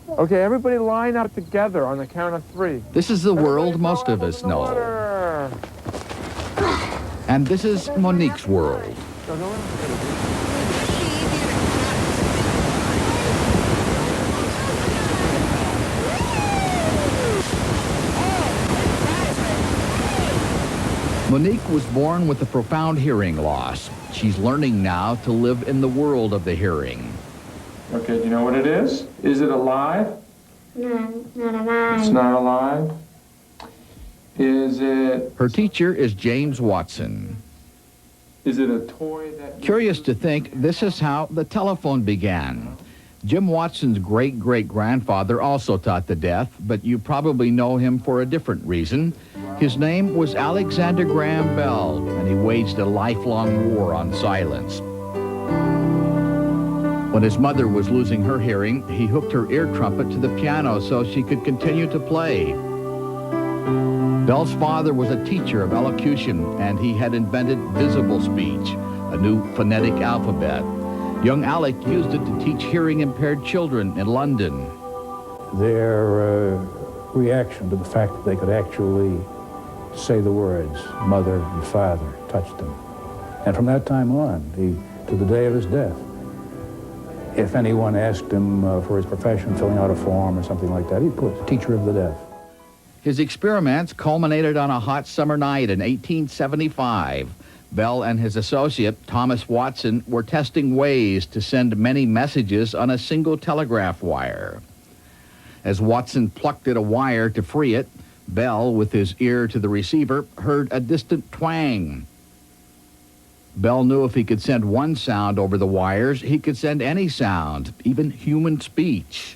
Okay, everybody line up together on the count of 3. This is the world most of us know. And this is Monique's world. Monique was born with a profound hearing loss. She's learning now to live in the world of the hearing. Okay, do you know what it is? Is it alive? No, not alive. It's not alive. Is it... Her teacher is James Watson. Is it a toy that... Curious to think, this is how the telephone began. Jim Watson's great-great-grandfather also taught the deaf, but you probably know him for a different reason. His name was Alexander Graham Bell, and he waged a lifelong war on silence. When his mother was losing her hearing, he hooked her ear trumpet to the piano so she could continue to play. Bell's father was a teacher of elocution, and he had invented visible speech, a new phonetic alphabet. Young Alec used it to teach hearing-impaired children in London. Their reaction to the fact that they could actually say the words, mother and father, touched them. And from that time on, to the day of his death, if anyone asked him for his profession, filling out a form or something like that, he'd put teacher of the deaf. His experiments culminated on a hot summer night in 1875. Bell and his associate, Thomas Watson, were testing ways to send many messages on a single telegraph wire. As Watson plucked at a wire to free it, Bell, with his ear to the receiver, heard a distant twang. Bell knew if he could send one sound over the wires, he could send any sound, even human speech.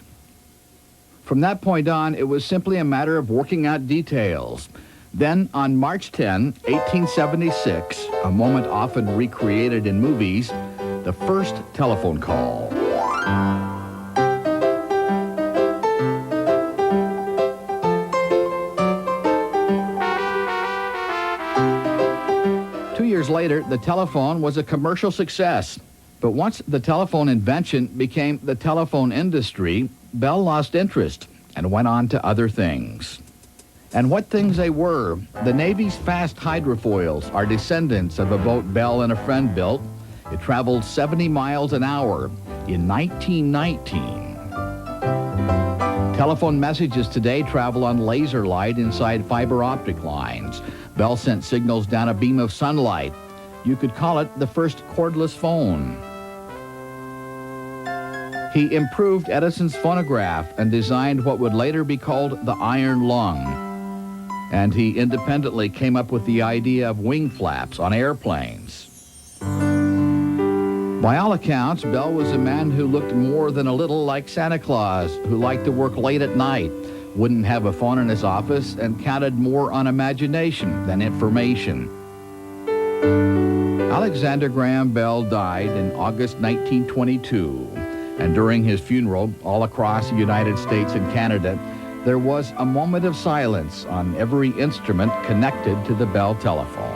From that point on, it was simply a matter of working out details. Then, on March 10, 1876, a moment often recreated in movies, the first telephone call. Later, the telephone was a commercial success. But once the telephone invention became the telephone industry, Bell lost interest and went on to other things. And what things they were. The Navy's fast hydrofoils are descendants of a boat Bell and a friend built. It traveled 70 miles an hour in 1919. Telephone messages today travel on laser light inside fiber optic lines. Bell sent signals down a beam of sunlight. You could call it the first cordless phone. He improved Edison's phonograph and designed what would later be called the iron lung. And he independently came up with the idea of wing flaps on airplanes. By all accounts, Bell was a man who looked more than a little like Santa Claus, who liked to work late at night, wouldn't have a phone in his office, and counted more on imagination than information. Alexander Graham Bell died in August 1922, and during his funeral, all across the United States and Canada, there was a moment of silence on every instrument connected to the Bell telephone.